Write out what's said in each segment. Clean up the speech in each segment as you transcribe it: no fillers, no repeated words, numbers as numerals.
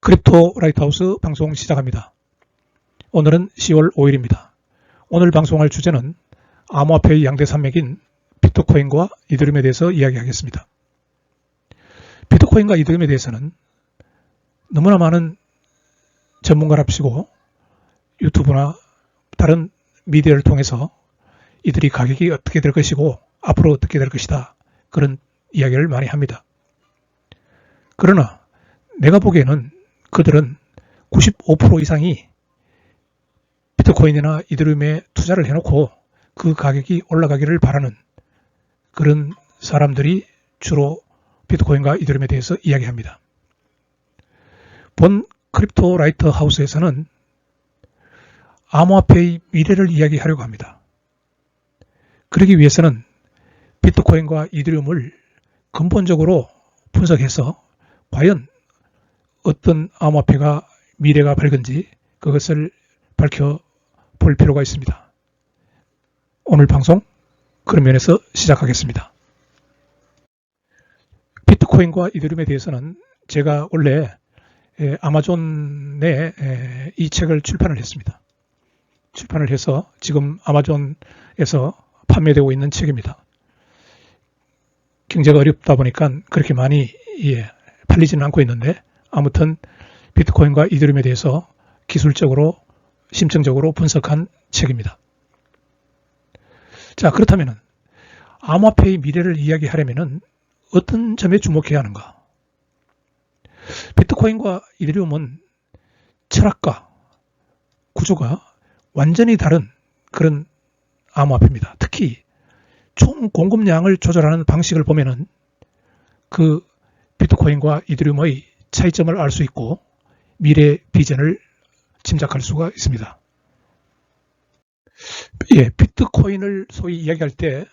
크립토 라이트하우스 방송 시작합니다. 오늘은 10월 5일입니다. 오늘 방송할 주제는 암호화폐의 양대 산맥인 비트코인과 이더리움에 대해서 이야기하겠습니다. 비트코인과 이더리움에 대해서는 너무나 많은 전문가랍시고 유튜브나 다른 미디어를 통해서 이들이 가격이 어떻게 될 것이고 앞으로 어떻게 될 것이다, 그런 이야기를 많이 합니다. 그러나 내가 보기에는 그들은 95% 이상이 비트코인이나 이더리움에 투자를 해놓고 그 가격이 올라가기를 바라는 그런 사람들이 주로 비트코인과 이더리움에 대해서 이야기합니다. 본 크립토 라이트 하우스에서는 암호화폐의 미래를 이야기하려고 합니다. 그러기 위해서는 비트코인과 이더리움을 근본적으로 분석해서 과연 어떤 암호화폐가 미래가 밝은지 그것을 밝혀볼 필요가 있습니다. 오늘 방송 그런 면에서 시작하겠습니다. 비트코인과 이더리움에 대해서는 제가 원래 아마존에 이 책을 출판을 했습니다. 출판을 해서 지금 아마존에서 판매되고 있는 책입니다. 경제가 어렵다 보니까 그렇게 많이 팔리지는 않고 있는데, 아무튼 비트코인과 이더리움에 대해서 기술적으로 심층적으로 분석한 책입니다. 자, 그렇다면 암호화폐의 미래를 이야기하려면 어떤 점에 주목해야 하는가? 비트코인과 이더리움은 철학과 구조가 완전히 다른 그런 암호화폐입니다. 특히 총 공급량을 조절하는 방식을 보면은 그 비트코인과 이더리움의 차이점을 알 수 있고 미래 비전을 짐작할 수가 있습니다. 비트코인을 소위 이야기할 때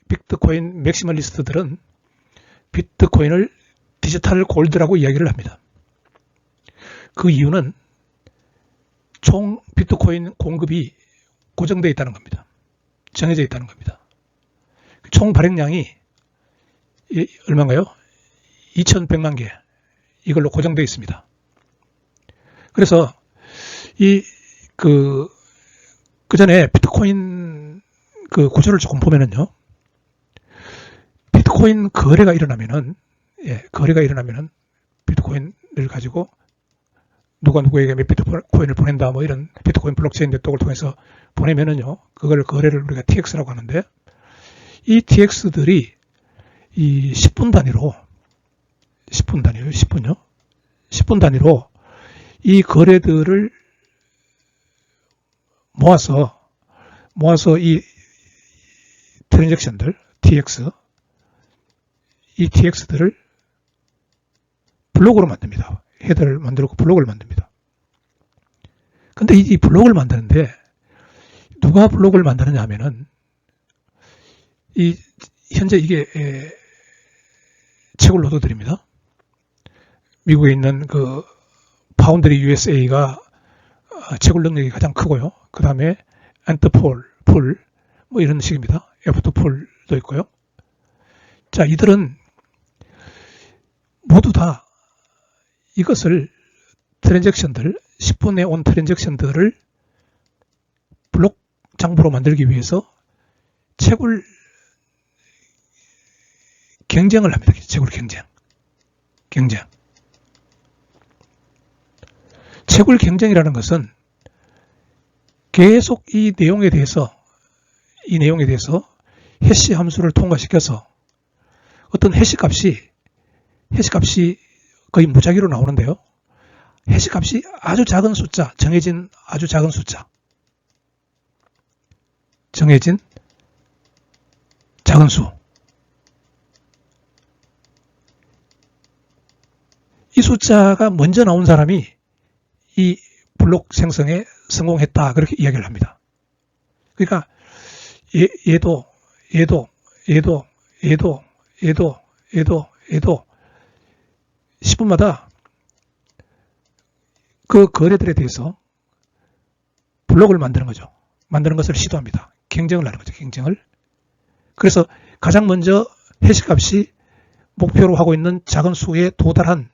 비트코인 맥시멀리스트들은 비트코인을 디지털 골드라고 이야기를 합니다. 그 이유는 총 비트코인 공급이 고정되어 있다는 겁니다. 정해져 있다는 겁니다. 총 발행량이 얼마인가요? 2100만 개, 이걸로 고정되어 있습니다. 그래서 그 전에 비트코인 그 구조를 조금 보면은요, 비트코인 거래가 일어나면은 비트코인을 가지고 누가 누구에게 몇 비트코인을 보낸다, 뭐 이런 비트코인 블록체인 네트워크를 통해서 보내면은요, 그걸 거래를 우리가 TX라고 하는데, 이 TX들이 이 10분 단위로 이 거래들을 모아서 이 트랜잭션들 이 TX들을 블록으로 만듭니다. 헤더를 만들고 블록을 만듭니다. 근데 이 블록을 만드는데 누가 블록을 만드느냐 하면은 현재 이게 채굴 노드들입니다. 미국에 있는 그 파운드리 USA가 채굴 능력이 가장 크고요. 그 다음에 엔터폴, 뭐 이런 식입니다. 에프트폴도 있고요. 자, 이들은 모두 다 이것을 트랜잭션들, 10분에 온 트랜잭션들을 블록 장부로 만들기 위해서 채굴 경쟁을 합니다. 채굴 경쟁. 채굴 경쟁이라는 것은 계속 이 내용에 대해서 해시 함수를 통과시켜서 어떤 해시 값이 거의 무작위로 나오는데요. 해시 값이 아주 작은 숫자, 정해진 아주 작은 숫자, 작은 수. 이 숫자가 먼저 나온 사람이 이 블록 생성에 성공했다, 그렇게 이야기를 합니다. 그러니까 얘도 10분마다 그 거래들에 대해서 블록을 만드는 거죠. 만드는 것을 시도합니다. 경쟁을 하는 거죠. 경쟁을. 그래서 가장 먼저 해시값이 목표로 하고 있는 작은 수에 도달한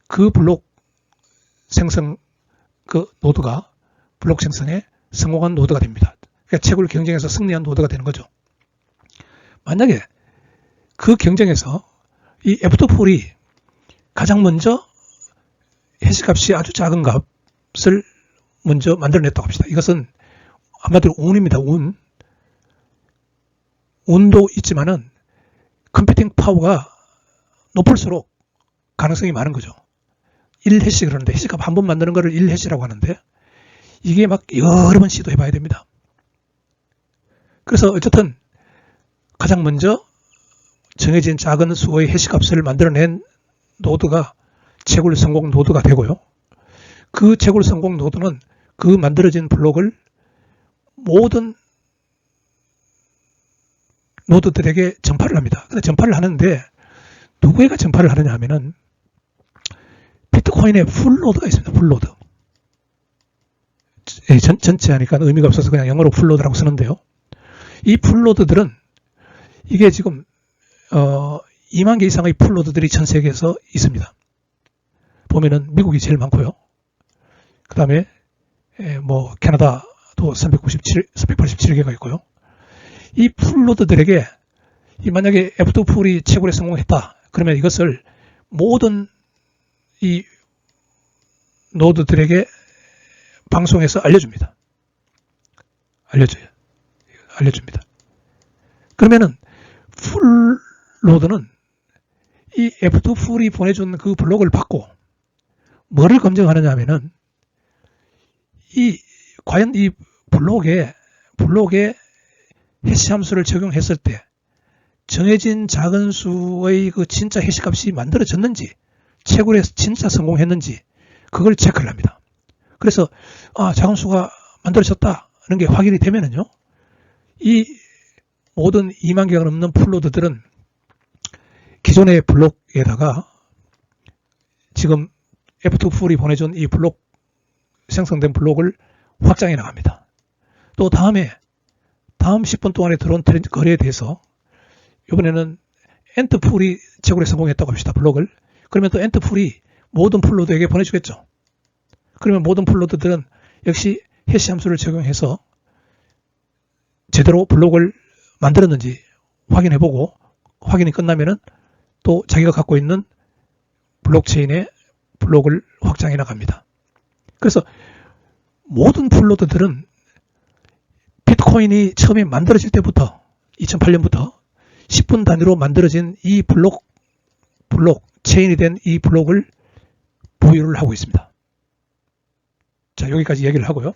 그 블록 생성 그 노드가 블록 생성에 성공한 노드가 됩니다. 그러니까 채굴 경쟁에서 승리한 노드가 되는 거죠. 만약에 그 경쟁에서 이 F2풀이 가장 먼저 해시값이 아주 작은 값을 먼저 만들어냈다고 합시다. 이것은 한마디로 운입니다. 운도 있지만은 컴퓨팅 파워가 높을수록 가능성이 많은 거죠. 1해시 그러는데 해시값 한 번 만드는 거를 1해시라고 하는데 이게 막 여러 번 시도해 봐야 됩니다. 그래서 어쨌든 가장 먼저 정해진 작은 수의 해시값을 만들어낸 노드가 채굴 성공 노드가 되고요. 그 채굴 성공 노드는 그 만들어진 블록을 모든 노드들에게 전파를 합니다. 근데 전파를 하는데 누구에게 전파를 하느냐 하면은 비트코인에 풀로드가 있습니다. 풀로드. 전체 하니까 의미가 없어서 그냥 영어로 풀로드라고 쓰는데요. 이 풀로드들은 이게 지금 2만 개 이상의 풀로드들이 전 세계에서 있습니다. 보면은 미국이 제일 많고요. 그 다음에 뭐 캐나다도 387개가 있고요. 이 풀로드들에게 만약에 F2풀이 채굴에 성공했다. 그러면 이것을 모든 이 노드들에게 방송해서 알려줍니다. 알려줍니다. 그러면은 풀로드는 이 F2풀이 보내준 그 블록을 받고 뭐를 검증하느냐 하면은 과연 이 블록에 해시 함수를 적용했을 때 정해진 작은 수의 그 진짜 해시 값이 만들어졌는지 채굴에 진짜 성공했는지 그걸 체크를 합니다. 그래서 작은 수가 만들어졌다는 게 확인이 되면은요. 이 모든 2만 개가 넘는 풀로드들은 기존의 블록에다가 지금 F2풀이 보내준 이 블록 생성된 블록을 확장해 나갑니다. 또 다음 10분 동안에 들어온 거래에 대해서 이번에는 엔트풀이 채굴에 성공했다고 합시다. 블록을. 그러면 또 엔트풀이 모든 풀로드에게 보내주겠죠. 그러면 모든 풀로드들은 역시 해시 함수를 적용해서 제대로 블록을 만들었는지 확인해보고 확인이 끝나면은 또 자기가 갖고 있는 블록체인에 블록을 확장해 나갑니다. 그래서 모든 풀로드들은 비트코인이 처음에 만들어질 때부터 2008년부터 10분 단위로 만들어진 이 블록 체인이 된 이 블록을 보유를 하고 있습니다. 자, 여기까지 얘기를 하고요.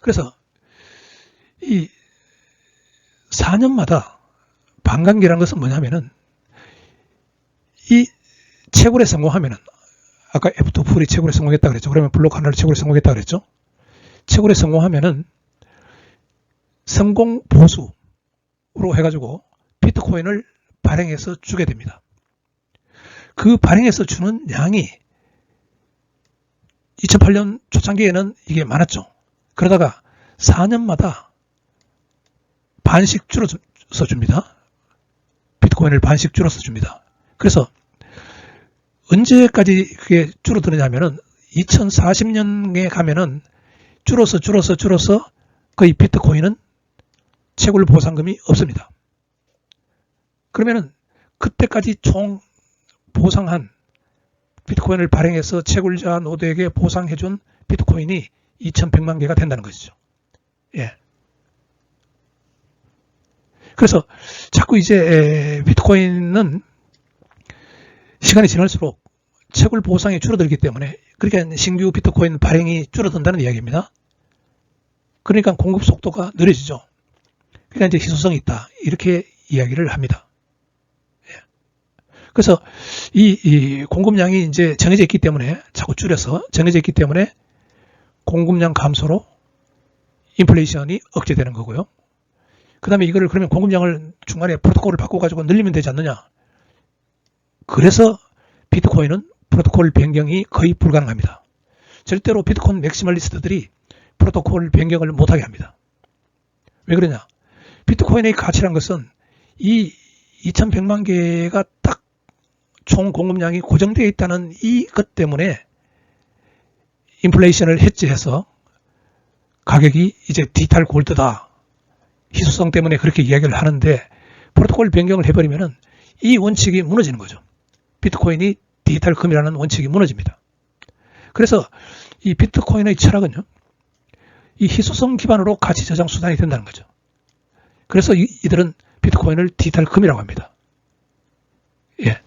그래서 이 4년마다 반감기라는 것은 뭐냐면은 이 채굴에 성공하면은 아까 F2풀이 채굴에 성공했다 그랬죠. 그러면 블록 하나를 채굴에 성공했다 그랬죠. 채굴에 성공하면은 성공 보수로 해가지고 비트코인을 발행해서 주게 됩니다. 그 발행해서 주는 양이 2008년 초창기에는 이게 많았죠. 그러다가 4년마다 반씩 줄어서 줍니다. 비트코인을 반씩 줄어서 줍니다. 그래서 언제까지 그게 줄어드느냐면은 2040년에 가면은 줄어서 거의 비트코인은 채굴 보상금이 없습니다. 그러면은 그때까지 총 보상한 비트코인을 발행해서 채굴자 노드에게 보상해준 비트코인이 2100만 개가 된다는 것이죠. 예. 그래서 자꾸 이제 비트코인은 시간이 지날수록 채굴 보상이 줄어들기 때문에 그러니까 신규 비트코인 발행이 줄어든다는 이야기입니다. 그러니까 공급 속도가 느려지죠. 그러니까 이제 희소성이 있다. 이렇게 이야기를 합니다. 예. 그래서 이 공급량이 이제 정해져 있기 때문에 자꾸 줄여서 정해져 있기 때문에 공급량 감소로 인플레이션이 억제되는 거고요. 그 다음에 이거를 그러면 공급량을 중간에 프로토콜을 바꿔가지고 늘리면 되지 않느냐. 그래서 비트코인은 프로토콜 변경이 거의 불가능합니다. 절대로 비트코인 맥시멀리스트들이 프로토콜 변경을 못하게 합니다. 왜 그러냐? 비트코인의 가치란 것은 이 2100만 개가 딱 총 공급량이 고정되어 있다는 이것 때문에 인플레이션을 해지해서 가격이 이제 디지털 골드다. 희소성 때문에 그렇게 이야기를 하는데 프로토콜 변경을 해버리면은 이 원칙이 무너지는 거죠. 비트코인이 디지털 금이라는 원칙이 무너집니다. 그래서 이 비트코인의 철학은요, 이 희소성 기반으로 가치 저장 수단이 된다는 거죠. 그래서 이들은 비트코인을 디지털 금이라고 합니다. 예.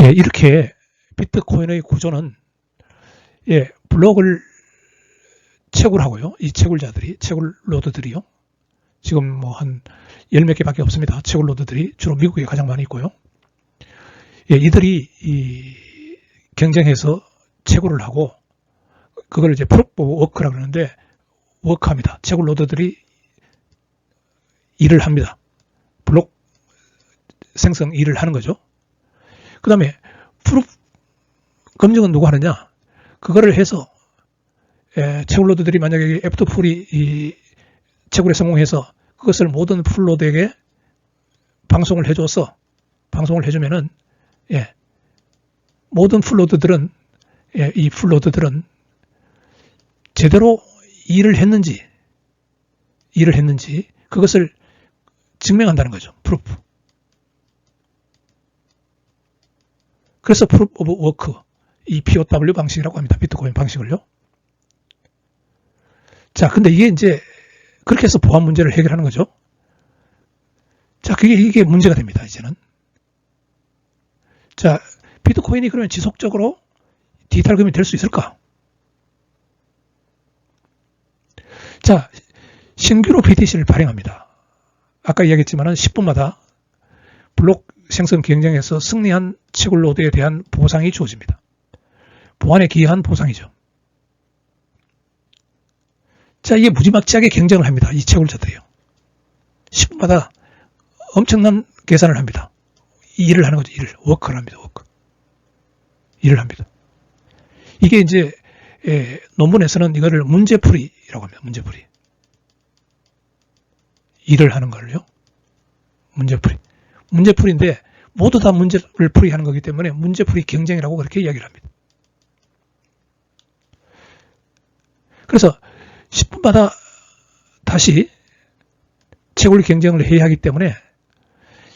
예, 이렇게 비트코인의 구조는, 예, 블록을 채굴하고요. 이 채굴자들이, 채굴로드들이요. 지금 뭐 한 열 몇 개밖에 없습니다. 채굴로드들이 주로 미국에 가장 많이 있고요. 예, 이들이 경쟁해서 채굴을 하고, 그걸 이제 프루프 오브 워크라고 그러는데, 워크합니다. 채굴로드들이 일을 합니다. 블록 생성 일을 하는 거죠. 그 다음에 프루프 검증은 누가 하느냐? 그거를 해서 채굴로드들이 만약에 애프터풀이 이 채굴에 성공해서 그것을 모든 풀로드에게 방송을 해줘서 방송을 해주면은, 예, 모든 풀로드들은, 예, 이 풀로드들은 제대로 일을 했는지 그것을 증명한다는 거죠. 프루프. 그래서 프루프 오브 워크, 이 POW 방식이라고 합니다. 비트코인 방식을요. 자, 근데 이게 이제 그렇게 해서 보안 문제를 해결하는 거죠. 자, 이게 문제가 됩니다, 이제는. 자, 비트코인이 그러면 지속적으로 디지털 금이 될 수 있을까? 자, 신규로 BTC를 발행합니다. 아까 이야기했지만 10분마다 블록 생성 경쟁에서 승리한 채굴로드에 대한 보상이 주어집니다. 보안에 기여한 보상이죠. 자, 이게 무지막지하게 경쟁을 합니다. 이 채굴자들이요. 10분마다 엄청난 계산을 합니다. 일을 하는 거죠. 워크를 합니다. 워크. 일을 합니다. 이게 이제 논문에서는 이거를 문제풀이라고 합니다. 문제풀이. 일을 하는 걸요. 문제풀이. 문제풀이인데 모두 다 문제를 풀이하는 거기 때문에 문제풀이 경쟁이라고 그렇게 이야기를 합니다. 그래서 10분마다 다시 채굴 경쟁을 해야 하기 때문에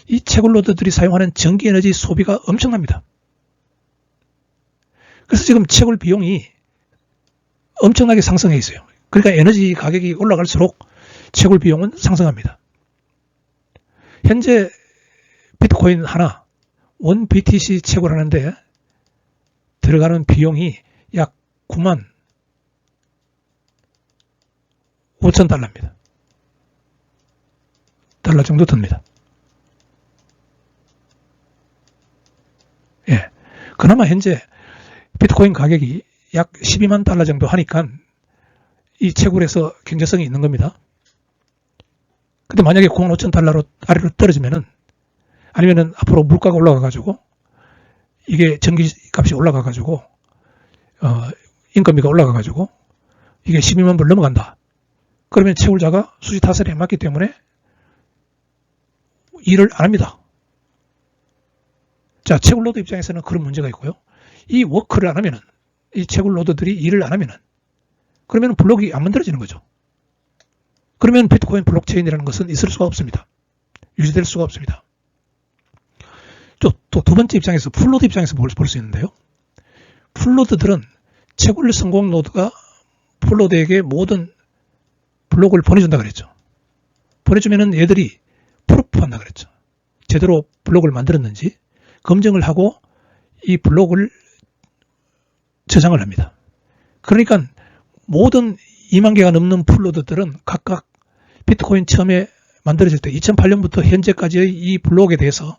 이 채굴로드들이 사용하는 전기에너지 소비가 엄청납니다. 그래서 지금 채굴 비용이 엄청나게 상승해 있어요. 그러니까 에너지 가격이 올라갈수록 채굴 비용은 상승합니다. 현재 비트코인 하나, 1BTC 채굴하는데 들어가는 비용이 약 9만 5천 달러입니다. 달러 정도 듭니다. 예. 그나마 현재 비트코인 가격이 약 12만 달러 정도 하니까 이 채굴에서 경제성이 있는 겁니다. 근데 만약에 9만 5천 달러로 아래로 떨어지면은, 아니면은 앞으로 물가가 올라가가지고, 이게 전기값이 올라가가지고, 인건비가 올라가가지고, 이게 12만 불 넘어간다. 그러면 채굴자가 수지 타설에 맞기 때문에 일을 안 합니다. 자, 채굴로드 입장에서는 그런 문제가 있고요. 이 워크를 안 하면은, 이 채굴로드들이 일을 안 하면은, 그러면 블록이 안 만들어지는 거죠. 그러면 비트코인 블록체인이라는 것은 있을 수가 없습니다. 유지될 수가 없습니다. 또 두 번째 입장에서, 풀로드 입장에서 볼 수 있는데요. 풀로드들은 채굴 성공 노드가 풀로드에게 모든 블록을 보내준다 그랬죠. 보내주면은 얘들이 프루프 한다 그랬죠. 제대로 블록을 만들었는지 검증을 하고 이 블록을 저장을 합니다. 그러니까 모든 2만 개가 넘는 풀로드들은 각각 비트코인 처음에 만들어질 때 2008년부터 현재까지의 이 블록에 대해서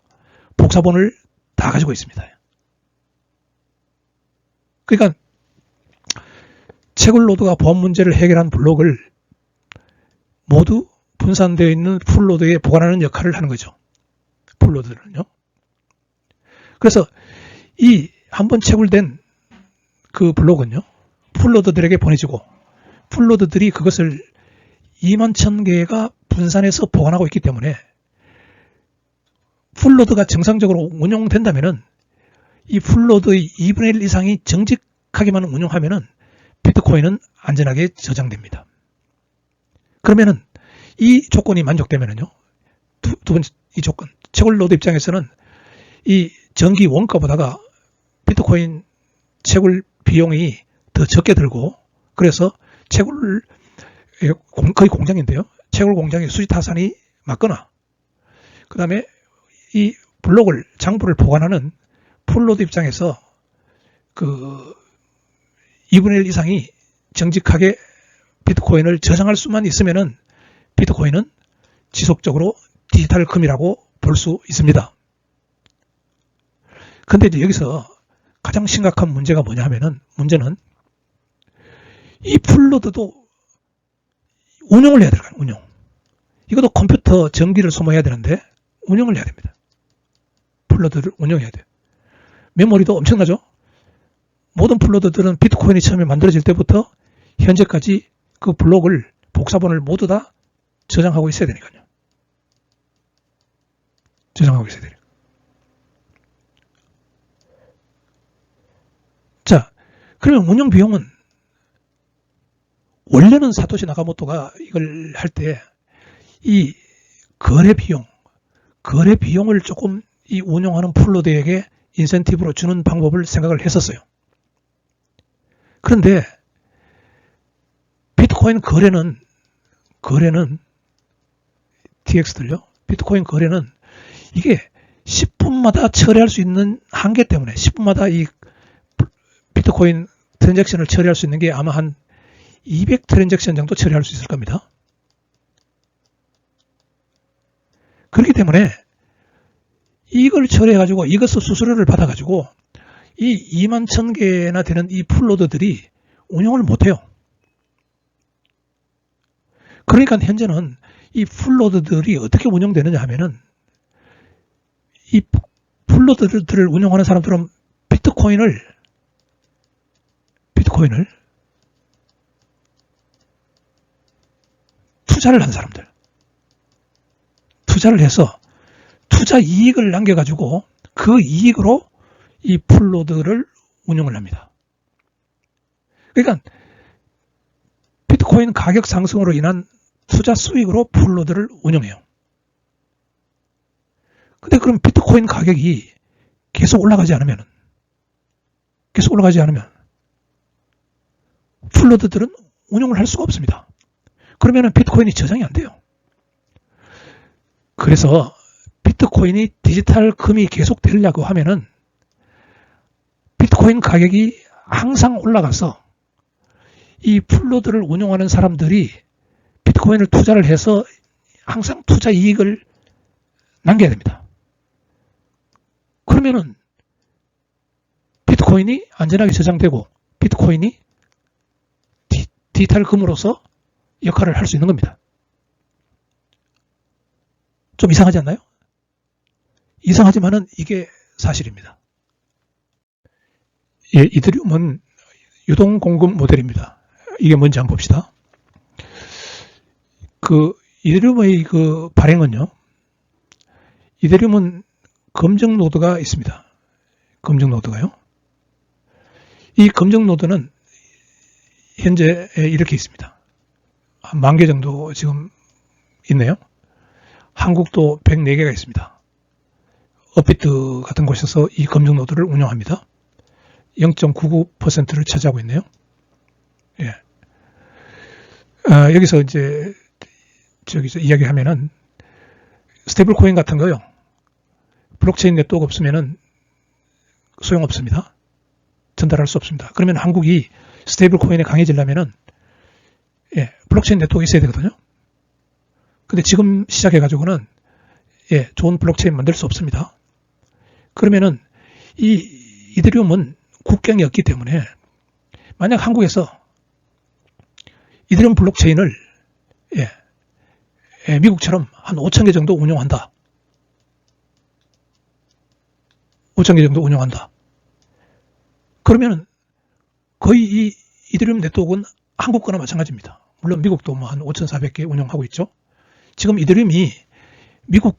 복사본을 다 가지고 있습니다. 그러니까 채굴로드가 보안 문제를 해결한 블록을 모두 분산되어 있는 풀로드에 보관하는 역할을 하는 거죠. 풀로드는요. 그래서 이 한번 채굴된 그 블록은요, 풀로드들에게 보내지고 풀로드들이 그것을 2만 1000개가 분산해서 보관하고 있기 때문에 풀로드가 정상적으로 운용된다면은 이 풀로드의 2분의 1 이상이 정직 정직하게만 운영하면은 비트코인은 안전하게 저장됩니다. 그러면은 이 조건이 만족되면은요, 두 번째 이 조건, 채굴 노드 입장에서는 이 전기 원가보다가 비트코인 채굴 비용이 더 적게 들고, 그래서 채굴 거의 공장인데요. 채굴 공장의 수지 타산이 맞거나, 그 다음에 이 블록을 장부를 보관하는 풀노드 입장에서 그 2분의 1 이상이 정직하게 비트코인을 저장할 수만 있으면은 비트코인은 지속적으로 디지털 금이라고 볼 수 있습니다. 근데 이제 여기서 가장 심각한 문제가 뭐냐 하면은, 문제는 이 풀노드도 운영을 해야 돼요. 운영. 이것도 컴퓨터 전기를 소모해야 되는데 운영을 해야 됩니다. 풀노드를 운영해야 돼요. 메모리도 엄청나죠? 모든 풀노드들은 비트코인이 처음에 만들어질 때부터 현재까지 그 블록을, 복사본을 모두 다 저장하고 있어야 되니까요. 저장하고 있어야 돼요. 자, 그러면 운영 비용은, 원래는 사토시 나카모토가 이걸 할 때 이 거래 비용을 조금 이 운영하는 풀노드에게 인센티브로 주는 방법을 생각을 했었어요. 그런데 비트코인 거래는 TX들요. 비트코인 거래는 이게 10분마다 처리할 수 있는 한계 때문에 10분마다 이 비트코인 트랜잭션을 처리할 수 있는 게 아마 한 200 트랜잭션 정도 처리할 수 있을 겁니다. 그렇기 때문에 이걸 처리해가지고 이것을 수수료를 받아가지고 이 2만 1000개나 되는 이 풀노드들이 운영을 못해요. 그러니까 현재는 이 풀노드들이 어떻게 운영되느냐 하면은, 이 풀노드들을 운영하는 사람들은 비트코인을 투자를 한 사람들, 투자를 해서 투자 이익을 남겨가지고 그 이익으로 이 풀노드를 운영을 합니다. 그러니까 비트코인 가격 상승으로 인한 투자 수익으로 풀노드를 운영해요. 근데 그럼 비트코인 가격이 계속 올라가지 않으면 풀노드들은 운영을 할 수가 없습니다. 그러면 비트코인이 저장이 안 돼요. 그래서 비트코인이 디지털 금이 계속 되려고 하면은 비트코인 가격이 항상 올라가서 이 풀노드를 운영하는 사람들이 비트코인을 투자를 해서 항상 투자 이익을 남겨야 됩니다. 그러면은 비트코인이 안전하게 저장되고 비트코인이 디지털 금으로서 역할을 할 수 있는 겁니다. 좀 이상하지 않나요? 이상하지만은 이게 사실입니다. 예, 이더리움은 유동 공급 모델입니다. 이게 뭔지 한번 봅시다. 그 이더리움의 그 발행은요, 이더리움은 검증 노드가 있습니다. 검증 노드가요. 이 검증 노드는 현재 이렇게 있습니다. 한 10,000개 정도 지금 있네요. 한국도 104개가 있습니다. 업비트 같은 곳에서 이 검증 노드를 운영합니다. 0.99%를 차지하고 있네요. 예. 여기서 이제 저기서 이야기하면은 스테이블 코인 같은 거요. 블록체인 네트워크 없으면은 소용없습니다. 전달할 수 없습니다. 그러면 한국이 스테이블 코인에 강해지려면은 블록체인 네트워크가 있어야 되거든요. 근데 지금 시작해가지고는 좋은 블록체인 만들 수 없습니다. 그러면은 이 이더리움은 국경이 없기 때문에 만약 한국에서 이더리움 블록체인을 미국처럼 한 5,000개 정도 운영한다. 5,000개 정도 운영한다. 그러면 거의 이 이더리움 네트워크는 한국 거나 마찬가지입니다. 물론 미국도 뭐 한 5,400개 운영하고 있죠. 지금 이더리움이 미국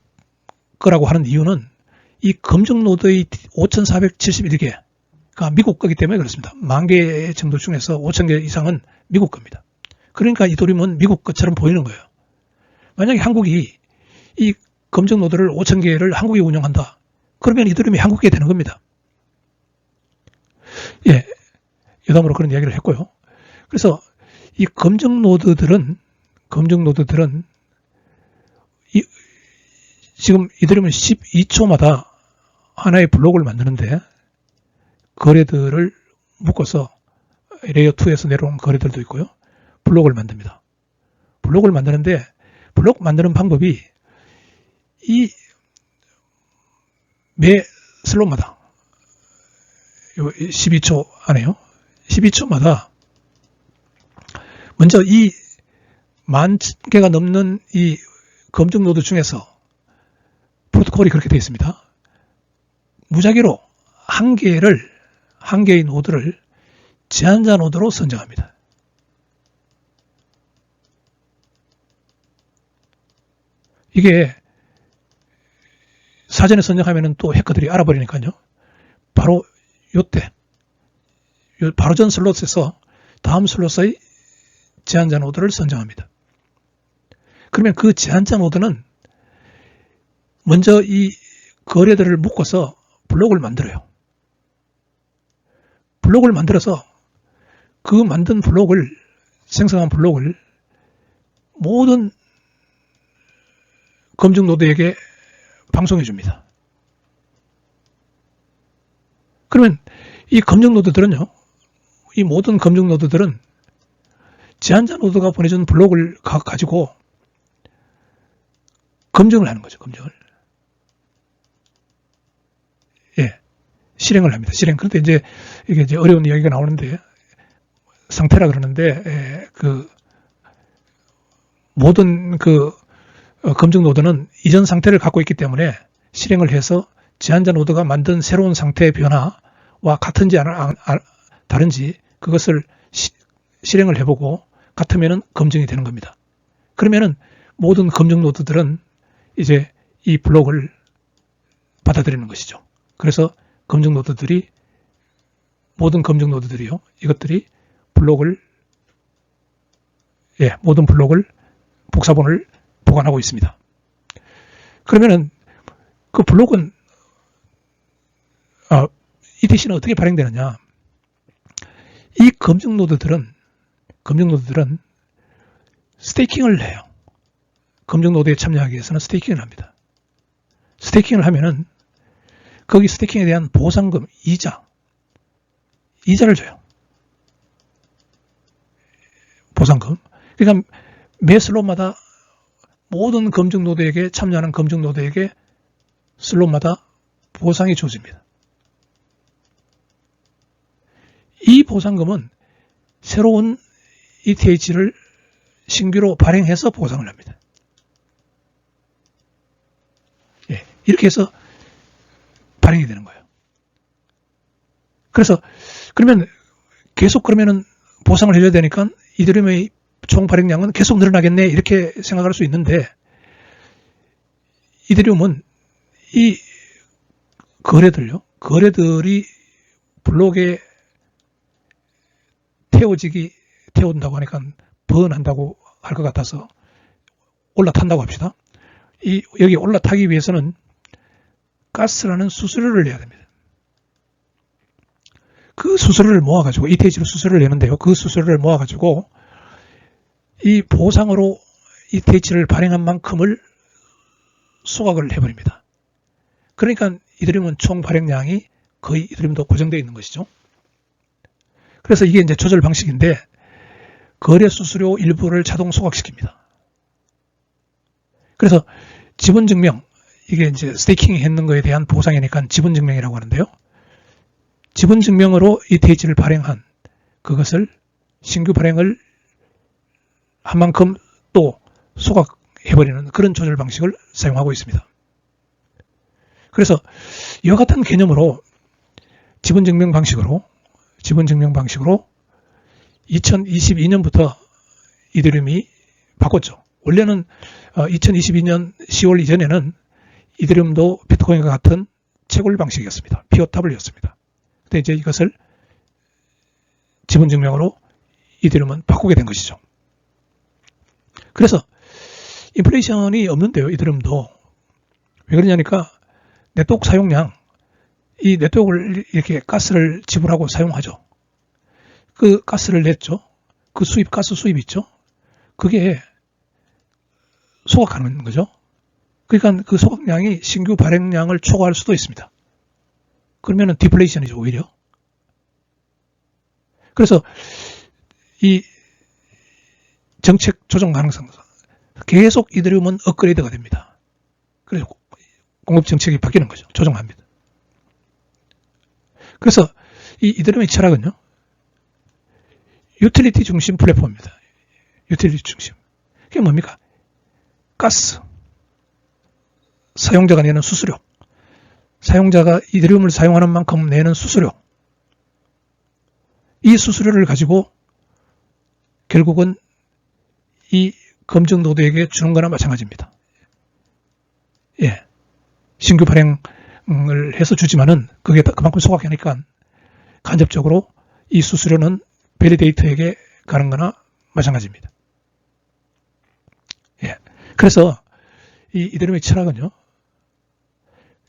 거라고 하는 이유는 이 검증 노드의 5,471개, 미국 거기 때문에 그렇습니다. 10,000개 정도 중에서 5,000개 이상은 미국 겁니다. 그러니까 이더리움은 미국 것처럼 보이는 거예요. 만약에 한국이 이 검증 노드를 5,000개를 한국이 운영한다. 그러면 이더리움이 한국에 되는 겁니다. 예, 여담으로 그런 이야기를 했고요. 그래서 이 검증 노드들은 지금 이더리움은 12초마다 하나의 블록을 만드는데 거래들을 묶어서 레이어 2에서 내려온 거래들도 있고요. 블록을 만듭니다. 블록을 만드는데 블록 만드는 방법이 이 매 슬롯마다 12초 안에요. 12초마다 먼저 이 10,000개가 넘는 이 검증 노드 중에서 프로토콜이 그렇게 되어 있습니다. 무작위로 한 개의 노드를 제한자 노드로 선정합니다. 이게 사전에 선정하면 또 해커들이 알아버리니까요. 바로 요때, 바로 전 슬롯에서 다음 슬롯의 제한자 노드를 선정합니다. 그러면 그 제한자 노드는 먼저 이 거래들을 묶어서 블록을 만들어요. 블록을 만들어서 그 만든 블록을, 생성한 블록을 모든 검증 노드에게 방송해 줍니다. 그러면 이 검증 노드들은요, 이 모든 검증 노드들은 제한자 노드가 보내준 블록을 가지고 검증을 하는 거죠, 검증을. 예. 실행을 합니다. 실행. 그런데 이게 이제 어려운 이야기가 나오는데, 상태라 그러는데, 모든 검증 노드는 이전 상태를 갖고 있기 때문에 실행을 해서 제한자 노드가 만든 새로운 상태의 변화와 같은지 다른지 그것을 실행을 해보고 같으면은 검증이 되는 겁니다. 그러면은 모든 검증 노드들은 이제 이 블록을 받아들이는 것이죠. 그래서 모든 검증 노드들이요, 이것들이 모든 블록을 복사본을 보관하고 있습니다. 그러면은 그 블록은 ETC는 어떻게 발행되느냐? 이 검증 노드들은 스테이킹을 해요. 검증 노드에 참여하기 위해서는 스테이킹을 합니다. 스테이킹을 하면은 거기 스테이킹에 대한 보상금, 이자를 줘요. 보상금. 그러니까 매 슬롯마다 모든 검증 노드에게 참여하는 검증 노드에게 슬롯마다 보상이 주어집니다. 이 보상금은 새로운 ETH를 신규로 발행해서 보상을 합니다. 예, 이렇게 해서 발행이 되는 거예요. 그러면 계속 그러면은 보상을 해줘야 되니까 이더리움의 총 발행량은 계속 늘어나겠네, 이렇게 생각할 수 있는데, 이더리움은 이 거래들이 블록에 태운다고 하니까 번한다고 할 것 같아서 올라탄다고 합시다. 여기 올라타기 위해서는 가스라는 수수료를 내야 됩니다. 그 수수료를 모아가지고, ETH로 수수료를 내는데요. 그 수수료를 모아가지고 이 보상으로 ETH를 발행한 만큼을 소각을 해버립니다. 그러니까 이더리움은 총 발행량이 거의 이더리움도 고정되어 있는 것이죠. 그래서 이게 이제 조절 방식인데, 거래 수수료 일부를 자동 소각시킵니다. 그래서 지분증명, 이게 이제 스테이킹 했는 거에 대한 보상이니까 지분증명이라고 하는데요. 지분증명으로 ETH를 발행한 그것을 신규 발행을 한 만큼 또 소각해버리는 그런 조절 방식을 사용하고 있습니다. 그래서 이와 같은 개념으로 지분증명 방식으로 2022년부터 이더리움이 바꿨죠. 원래는 2022년 10월 이전에는 이더리움도 비트코인과 같은 채굴 방식이었습니다. POW였습니다. 그때 이제 이것을 지분 증명으로 이더리움은 바꾸게 된 것이죠. 그래서 인플레이션이 없는데요, 이더리움도. 왜 그러냐니까 네트워크 사용량, 이 네트워크를 이렇게 가스를 지불하고 사용하죠. 그 가스를 냈죠. 그 수입, 가스 수입 있죠. 그게 소각하는 거죠. 그러니까 그 소각량이 신규 발행량을 초과할 수도 있습니다. 그러면은 디플레이션이죠, 오히려. 그래서 이 정책 조정 가능성, 계속 이더리움은 업그레이드가 됩니다. 그래서 공급 정책이 바뀌는 거죠. 조정합니다. 그래서 이 이더리움의 철학은요, 유틸리티 중심 플랫폼입니다. 유틸리티 중심. 그게 뭡니까? 가스, 사용자가 내는 수수료, 사용자가 이더리움을 사용하는 만큼 내는 수수료, 이 수수료를 가지고 결국은 이 검증 노드에게 주는 거나 마찬가지입니다. 예. 신규 발행을 해서 주지만은 그게 그만큼 소각하니까 간접적으로 이 수수료는 밸리데이터에게 가는 거나 마찬가지입니다. 예. 그래서 이 이더리움의 철학은요,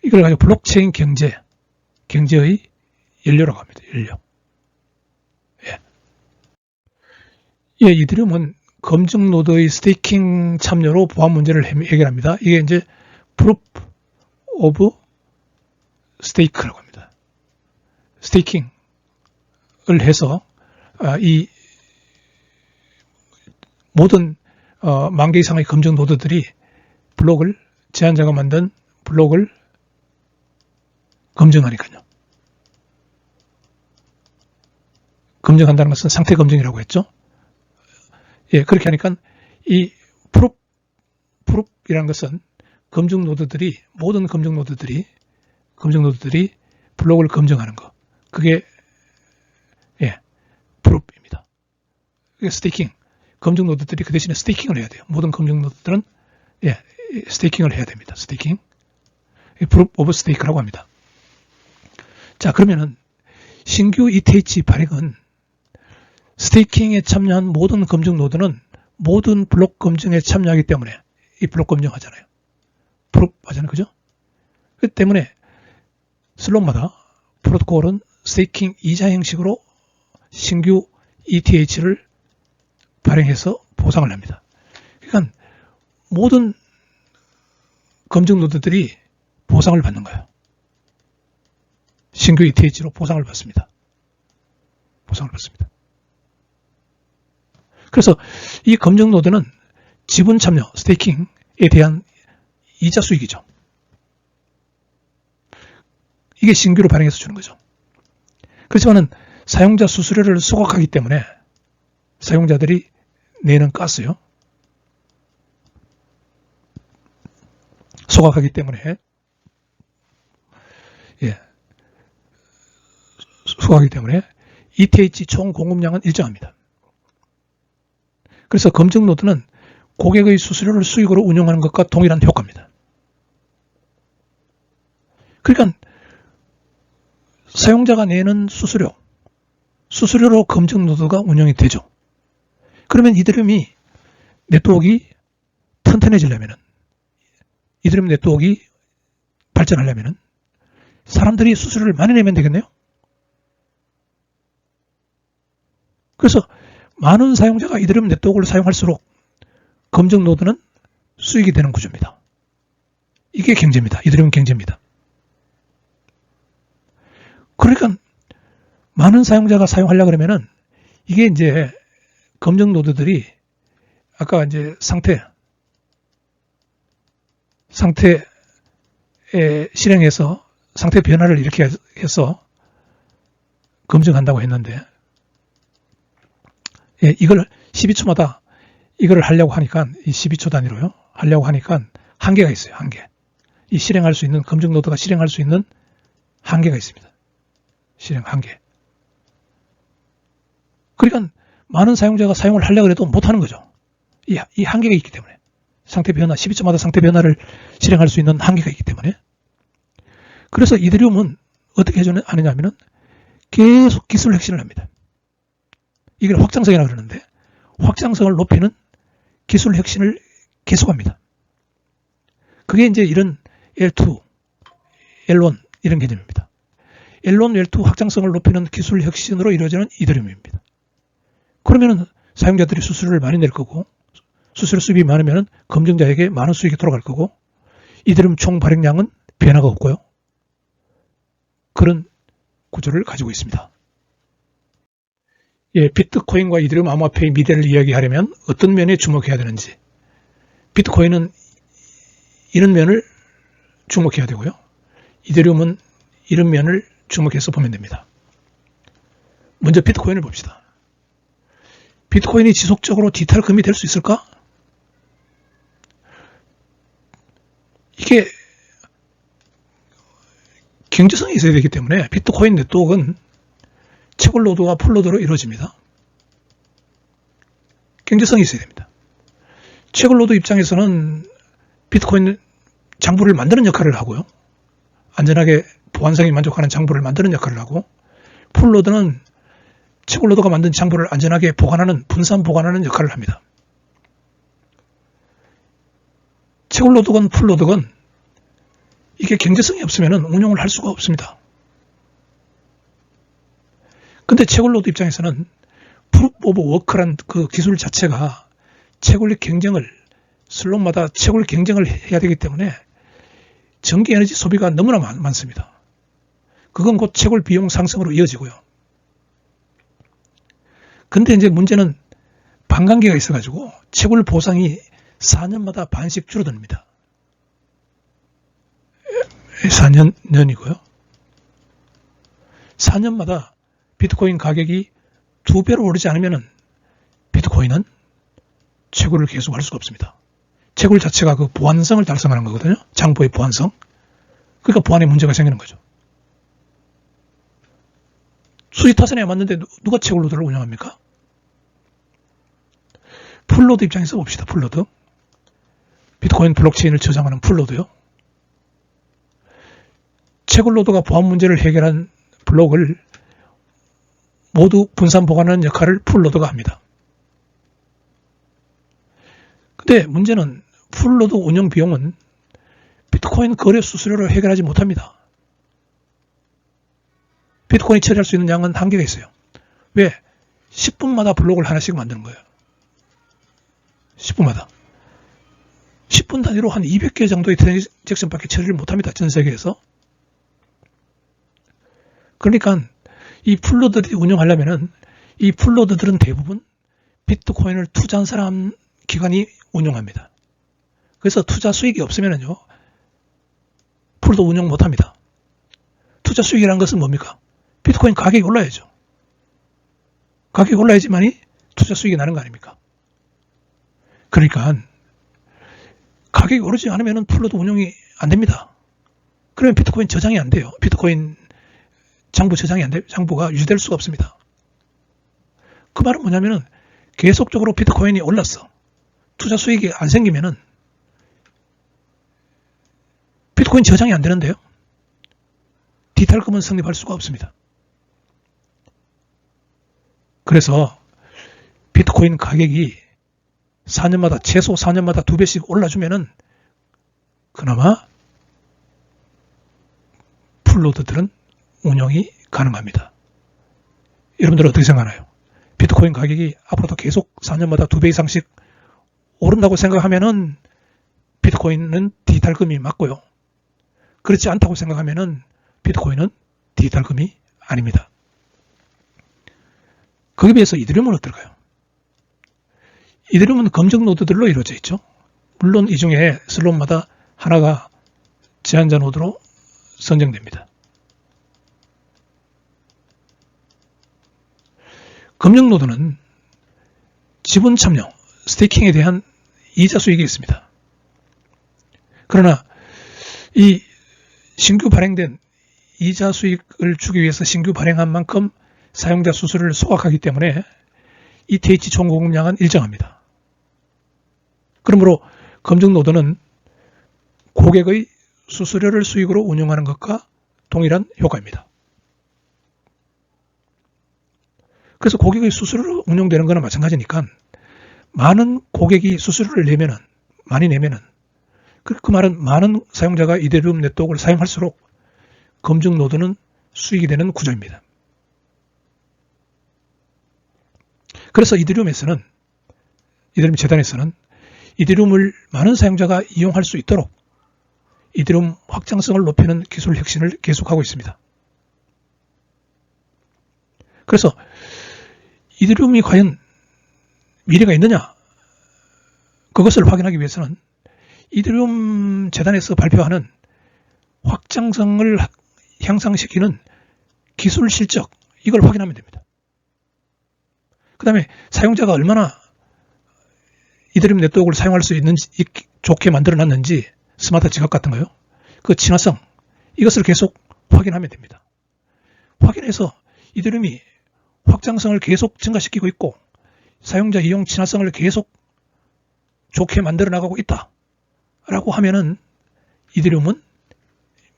이걸 가지고 블록체인 경제의 연료라고 합니다. 연료. 예. 예, 이더리움은 검증 노드의 스테이킹 참여로 보안 문제를 해결합니다. 이게 이제 프루프 오브 스테이크라고 합니다. 스테이킹을 해서 이 모든 만 개 이상의 검증 노드들이 블록을, 제안자가 만든 블록을 검증하니까요. 검증한다는 것은 상태 검증이라고 했죠. 예, 그렇게 하니까 이 프룹이라는 것은 검증 노드들이, 모든 검증 노드들이 블록을 검증하는 거. 그게, 예, 프룹입니다. 그게 스테이킹. 검증 노드들이 그 대신에 스테이킹을 해야 돼요. 모든 검증 노드들은, 예, 스테이킹을 해야 됩니다. 스테이킹. 프룹 오브 스테이크라고 합니다. 자, 그러면은 신규 ETH 발행은 스테이킹에 참여한 모든 검증 노드는 모든 블록 검증에 참여하기 때문에 이 블록 검증하잖아요. 프룹 하잖아요. 그죠? 그 때문에 슬롯마다 프로토콜은 스테이킹 이자 형식으로 신규 ETH를 발행해서 보상을 합니다. 그러니까 모든 검증 노드들이 보상을 받는 거예요. 신규 ETH로 보상을 받습니다. 보상을 받습니다. 그래서 이 검증 노드는 지분 참여, 스테이킹에 대한 이자 수익이죠. 이게 신규로 발행해서 주는 거죠. 그렇지만은 사용자 수수료를 소각하기 때문에 사용자들이 내는 가스요. 소각하기 때문에, 예, 소각하기 때문에 ETH 총 공급량은 일정합니다. 그래서 검증 노드는 고객의 수수료를 수익으로 운영하는 것과 동일한 효과입니다. 그러니까 사용자가 내는 수수료로 검증 노드가 운영이 되죠. 그러면 이더리움이 네트워크가 튼튼해지려면은, 이더리움 네트워크가 발전하려면은 사람들이 수수료를 많이 내면 되겠네요. 그래서 많은 사용자가 이더리움 네트워크를 사용할수록 검증 노드는 수익이 되는 구조입니다. 이게 경제입니다. 이더리움 경제입니다. 그러니까 많은 사용자가 사용하려고 그러면은 이게 이제 검증 노드들이 아까 이제 상태에 실행해서 상태 변화를 이렇게 해서 검증한다고 했는데, 예, 이걸 12초마다 이걸 하려고 하니까, 이 12초 단위로요, 하려고 하니까 한계가 있어요, 한계. 이 실행할 수 있는, 검증 노드가 실행할 수 있는 한계가 있습니다. 실행 한계. 그러니까 많은 사용자가 사용을 하려고 해도 못하는 거죠. 이 한계가 있기 때문에. 상태 변화, 12초마다 상태 변화를 실행할 수 있는 한계가 있기 때문에. 그래서 이더리움은 어떻게 하느냐면은 계속 기술 혁신을 합니다. 이걸 확장성이라고 그러는데 확장성을 높이는 기술 혁신을 계속합니다. 그게 이제 이런 L2, L1 이런 개념입니다. L1, L2 확장성을 높이는 기술 혁신으로 이루어지는 이더리움입니다. 그러면은 사용자들이 수수료를 많이 낼 거고 수수료 수입이 많으면 검증자에게 많은 수익이 돌아갈 거고 이더리움 총 발행량은 변화가 없고요. 그런 구조를 가지고 있습니다. 예, 비트코인과 이더리움 암호화폐의 미래를 이야기하려면 어떤 면에 주목해야 되는지, 비트코인은 이런 면을 주목해야 되고요. 이더리움은 이런 면을 주목해서 보면 됩니다. 먼저 비트코인을 봅시다. 비트코인이 지속적으로 디지털금이 될 수 있을까? 이게 경제성이 있어야 되기 때문에 비트코인 네트워크는 채굴로드와 풀로드로 이루어집니다. 경제성이 있어야 됩니다. 채굴로드 입장에서는 비트코인 장부를 만드는 역할을 하고요. 안전하게 보안성이 만족하는 장부를 만드는 역할을 하고, 풀로드는 채굴로드가 만든 장부를 안전하게 보관하는, 분산 보관하는 역할을 합니다. 채굴로드건 풀로드건 이게 경제성이 없으면 운용을 할 수가 없습니다. 근데 채굴로드 입장에서는 프루프 오브 워크란 그 기술 자체가 채굴 경쟁을, 슬롯마다 채굴 경쟁을 해야 되기 때문에 전기 에너지 소비가 너무나 많습니다. 그건 곧 채굴 비용 상승으로 이어지고요. 근데 이제 문제는 반감기가 있어가지고 채굴 보상이 4년마다 반씩 줄어듭니다. 4년이고요. 4년마다 비트코인 가격이 2배로 오르지 않으면 비트코인은 채굴을 계속 할 수가 없습니다. 채굴 자체가 그 보안성을 달성하는 거거든요. 장부의 보안성. 그러니까 보안에 문제가 생기는 거죠. 수지타산에 맞는데 누가 채굴로드를 운영합니까? 풀로드 입장에서 봅시다. 풀로드. 비트코인 블록체인을 저장하는 풀로드요. 채굴로드가 보안 문제를 해결한 블록을 모두 분산 보관하는 역할을 풀로드가 합니다. 근데 문제는 풀로드 운영 비용은 비트코인 거래 수수료를 해결하지 못합니다. 비트코인이 처리할 수 있는 양은 한계가 있어요. 왜? 10분마다 블록을 하나씩 만드는 거예요. 10분마다. 10분 단위로 한 200개 정도의 트랜잭션밖에 처리를 못합니다. 전 세계에서. 그러니까 이 풀로드들이 운영하려면은 이 풀로드들은 대부분 비트코인을 투자한 사람 기관이 운영합니다. 그래서 투자 수익이 없으면은요, 풀로드 운영 못합니다. 투자 수익이라는 것은 뭡니까? 비트코인 가격이 올라야죠. 가격이 올라야지만이 투자 수익이 나는 거 아닙니까? 그러니까 가격이 오르지 않으면 풀로드 운영이 안 됩니다. 그러면 비트코인 저장이 안 돼요. 비트코인 장부 저장이 안 돼요. 장부가 유지될 수가 없습니다. 그 말은 뭐냐면은 계속적으로 비트코인이 올랐어. 투자 수익이 안 생기면은 비트코인 저장이 안 되는데요. 디지털금은 성립할 수가 없습니다. 그래서 비트코인 가격이 4년마다, 최소 4년마다 2배씩 올라주면은 그나마 풀로드들은 운영이 가능합니다. 여러분들은 어떻게 생각하나요? 비트코인 가격이 앞으로도 계속 4년마다 2배 이상씩 오른다고 생각하면은 비트코인은 디지털금이 맞고요. 그렇지 않다고 생각하면은 비트코인은 디지털금이 아닙니다. 거기에 비해서 이더리움은 어떨까요? 이더리움은 검증 노드들로 이루어져 있죠. 물론 이 중에 슬롯마다 하나가 제한자 노드로 선정됩니다. 검증 노드는 지분 참여, 스테이킹에 대한 이자 수익이 있습니다. 그러나 이 신규 발행된 이자 수익을 주기 위해서 신규 발행한 만큼 사용자 수수료를 소각하기 때문에 ETH 총 공급량은 일정합니다. 그러므로 검증 노드는 고객의 수수료를 수익으로 운용하는 것과 동일한 효과입니다. 그래서 고객의 수수료로 운용되는 거나 마찬가지니까 많은 고객이 수수료를 내면은, 많이 내면은, 그 말은 많은 사용자가 이더리움 네트워크를 사용할수록 검증 노드는 수익이 되는 구조입니다. 그래서 이더리움 재단에서는 이더리움을 많은 사용자가 이용할 수 있도록 이더리움 확장성을 높이는 기술 혁신을 계속하고 있습니다. 그래서 이더리움이 과연 미래가 있느냐? 그것을 확인하기 위해서는 이더리움 재단에서 발표하는 확장성을 향상시키는 기술 실적, 이걸 확인하면 됩니다. 그 다음에 사용자가 얼마나 이더리움 네트워크를 사용할 수 있는지, 좋게 만들어놨는지, 스마트 지갑 같은 거요. 그 친화성, 이것을 계속 확인하면 됩니다. 확인해서 이더리움이 확장성을 계속 증가시키고 있고 사용자 이용 친화성을 계속 좋게 만들어 나가고 있다 라고 하면은 이더리움은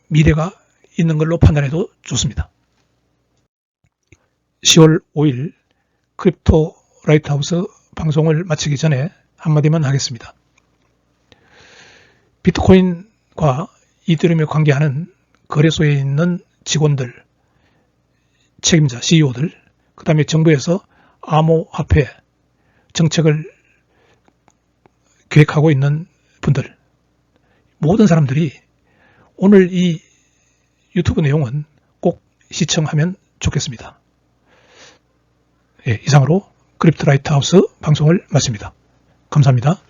미래가 있는 걸로 판단해도 좋습니다. 10월 5일 크립토 라이트하우스 방송을 마치기 전에 한마디만 하겠습니다. 비트코인과 이더리움에 관계하는 거래소에 있는 직원들, 책임자, CEO들, 그 다음에 정부에서 암호화폐 정책을 계획하고 있는 분들, 모든 사람들이 오늘 이 유튜브 내용은 꼭 시청하면 좋겠습니다. 예, 이상으로 크립토 라이트하우스 방송을 마칩니다. 감사합니다.